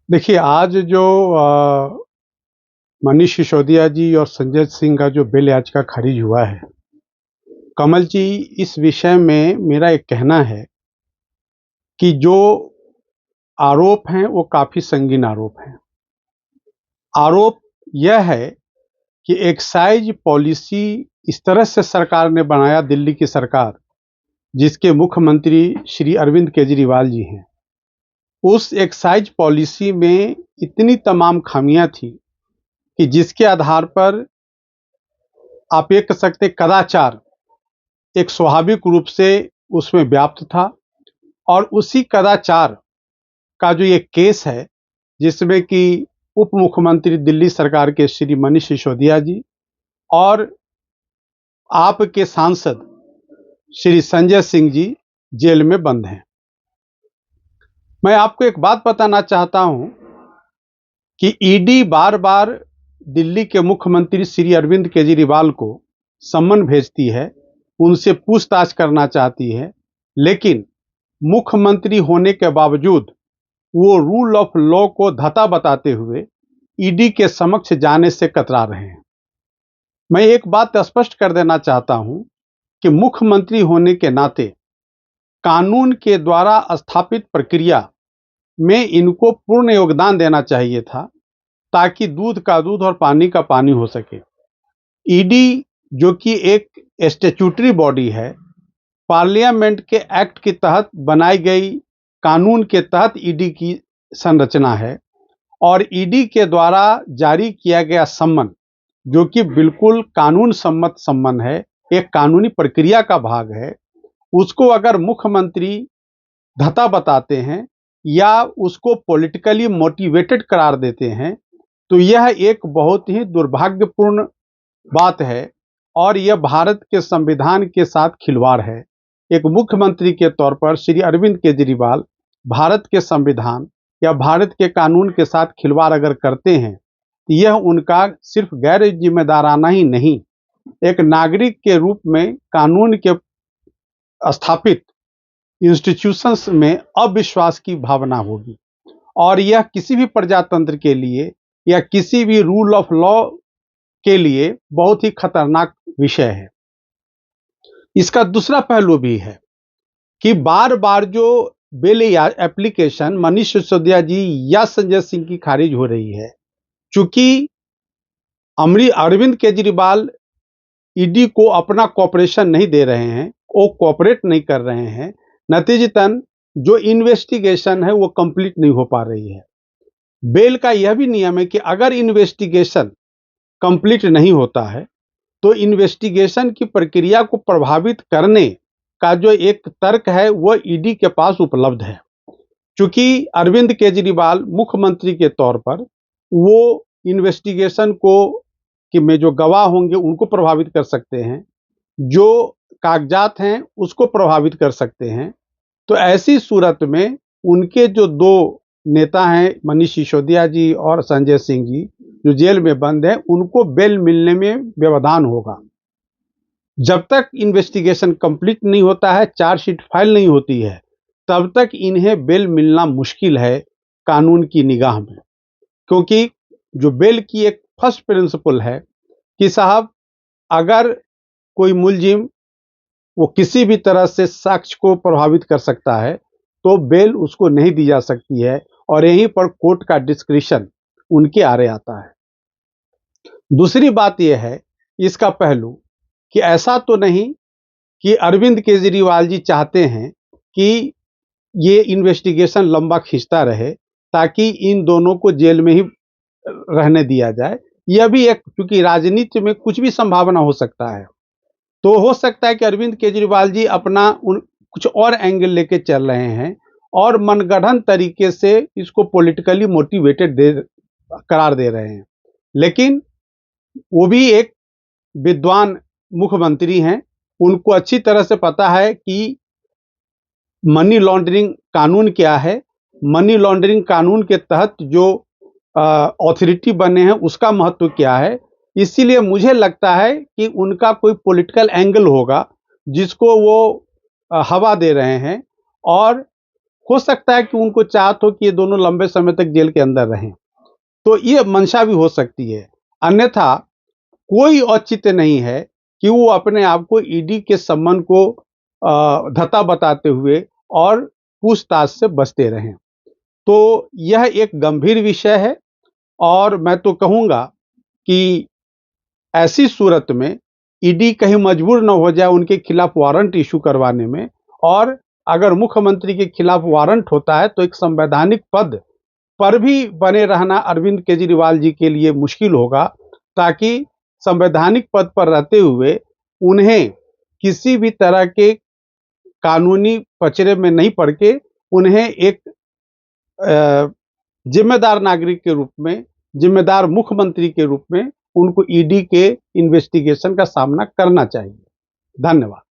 देखिए, आज जो मनीष सिसोदिया जी और संजय सिंह का जो बिल याचिका खारिज हुआ है, कमल जी, इस विषय में मेरा एक कहना है कि जो आरोप हैं वो काफ़ी संगीन आरोप हैं। आरोप यह है कि एक्साइज़ पॉलिसी इस तरह से सरकार ने बनाया, दिल्ली की सरकार, जिसके मुख्यमंत्री श्री अरविंद केजरीवाल जी हैं। उस एक्साइज़ पॉलिसी में इतनी तमाम खामियाँ थी कि जिसके आधार पर आप ये कह सकते कदाचार एक स्वाभाविक रूप से उसमें व्याप्त था। और उसी कदाचार का जो ये केस है, जिसमें कि उप मुख्यमंत्री दिल्ली सरकार के श्री मनीष सिसोदिया जी और आपके सांसद श्री संजय सिंह जी जेल में बंद हैं। मैं आपको एक बात बताना चाहता हूं कि ईडी बार बार दिल्ली के मुख्यमंत्री श्री अरविंद केजरीवाल को सम्मन भेजती है, उनसे पूछताछ करना चाहती है, लेकिन मुख्यमंत्री होने के बावजूद वो रूल ऑफ लॉ को धता बताते हुए ईडी के समक्ष जाने से कतरा रहे हैं। मैं एक बात स्पष्ट कर देना चाहता हूं कि मुख्यमंत्री होने के नाते कानून के द्वारा स्थापित प्रक्रिया में इनको पूर्ण योगदान देना चाहिए था, ताकि दूध का दूध और पानी का पानी हो सके। ईडी, जो कि एक स्टैट्यूटरी बॉडी है, पार्लियामेंट के एक्ट के तहत बनाई गई कानून के तहत ईडी की संरचना है, और ईडी के द्वारा जारी किया गया सम्मन, जो कि बिल्कुल कानून सम्मत सम्मन है, एक कानूनी प्रक्रिया का भाग है, उसको अगर मुख्यमंत्री धता बताते हैं या उसको पॉलिटिकली मोटिवेटेड करार देते हैं, तो यह एक बहुत ही दुर्भाग्यपूर्ण बात है और यह भारत के संविधान के साथ खिलवाड़ है। एक मुख्यमंत्री के तौर पर श्री अरविंद केजरीवाल भारत के संविधान या भारत के कानून के साथ खिलवाड़ अगर करते हैं, तो यह उनका सिर्फ गैर जिम्मेदाराना ही नहीं, एक नागरिक के रूप में कानून के स्थापित इंस्टीट्यूशंस में अविश्वास की भावना होगी, और यह किसी भी प्रजातंत्र के लिए या किसी भी रूल ऑफ लॉ के लिए बहुत ही खतरनाक विषय है। इसका दूसरा पहलू भी है कि बार बार जो बिल या एप्लीकेशन मनीष सिसोदिया जी या संजय सिंह की खारिज हो रही है, चूंकि अरविंद केजरीवाल ईडी को अपना कॉपरेशन नहीं दे रहे हैं, वो कॉपरेट नहीं कर रहे हैं, नतीजतन जो इन्वेस्टिगेशन है वो कंप्लीट नहीं हो पा रही है। बेल का यह भी नियम है कि अगर इन्वेस्टिगेशन कंप्लीट नहीं होता है, तो इन्वेस्टिगेशन की प्रक्रिया को प्रभावित करने का जो एक तर्क है वह ईडी के पास उपलब्ध है। चूंकि अरविंद केजरीवाल मुख्यमंत्री के तौर पर वो इन्वेस्टिगेशन को कि में जो गवाह होंगे उनको प्रभावित कर सकते हैं, जो कागजात हैं उसको प्रभावित कर सकते हैं। तो ऐसी सूरत में उनके जो दो नेता हैं, मनीष सिसोदिया जी और संजय सिंह जी, जो जेल में बंद हैं, उनको बेल मिलने में व्यवधान होगा। जब तक इन्वेस्टिगेशन कंप्लीट नहीं होता है, चार्जशीट फाइल नहीं होती है, तब तक इन्हें बेल मिलना मुश्किल है कानून की निगाह में। क्योंकि जो बेल की एक फर्स्ट प्रिंसिपल है कि साहब, अगर कोई मुलजिम वो किसी भी तरह से साक्ष्य को प्रभावित कर सकता है, तो बेल उसको नहीं दी जा सकती है, और यहीं पर कोर्ट का डिस्क्रिशन उनके आड़े आता है। दूसरी बात यह है इसका पहलू कि ऐसा तो नहीं कि अरविंद केजरीवाल जी चाहते हैं कि ये इन्वेस्टिगेशन लंबा खींचता रहे ताकि इन दोनों को जेल में ही रहने दिया जाए। यह भी एक, क्योंकि राजनीति में कुछ भी संभावना हो सकता है, तो हो सकता है कि अरविंद केजरीवाल जी अपना कुछ और एंगल लेके चल रहे हैं और मनगढ़ंत तरीके से इसको पॉलिटिकली मोटिवेटेड करार दे रहे हैं। लेकिन वो भी एक विद्वान मुख्यमंत्री हैं, उनको अच्छी तरह से पता है कि मनी लॉन्ड्रिंग कानून क्या है, मनी लॉन्ड्रिंग कानून के तहत जो अथॉरिटी बने हैं उसका महत्व क्या है। इसीलिए मुझे लगता है कि उनका कोई पॉलिटिकल एंगल होगा जिसको वो हवा दे रहे हैं, और हो सकता है कि उनको चाहत हो कि ये दोनों लंबे समय तक जेल के अंदर रहें, तो ये मंशा भी हो सकती है। अन्यथा कोई औचित्य नहीं है कि वो अपने आप को ईडी के सम्मन को धता बताते हुए और पूछताछ से बचते रहें। तो यह एक गंभीर विषय है और मैं तो कहूँगा कि ऐसी सूरत में ईडी कहीं मजबूर न हो जाए उनके खिलाफ वारंट इशू करवाने में, और अगर मुख्यमंत्री के खिलाफ वारंट होता है तो एक संवैधानिक पद पर भी बने रहना अरविंद केजरीवाल जी के लिए मुश्किल होगा, ताकि संवैधानिक पद पर रहते हुए उन्हें किसी भी तरह के कानूनी पचड़े में नहीं पड़ के उन्हें एक जिम्मेदार नागरिक के रूप में, जिम्मेदार मुख्यमंत्री के रूप में उनको ईडी के इन्वेस्टिगेशन का सामना करना चाहिए। धन्यवाद।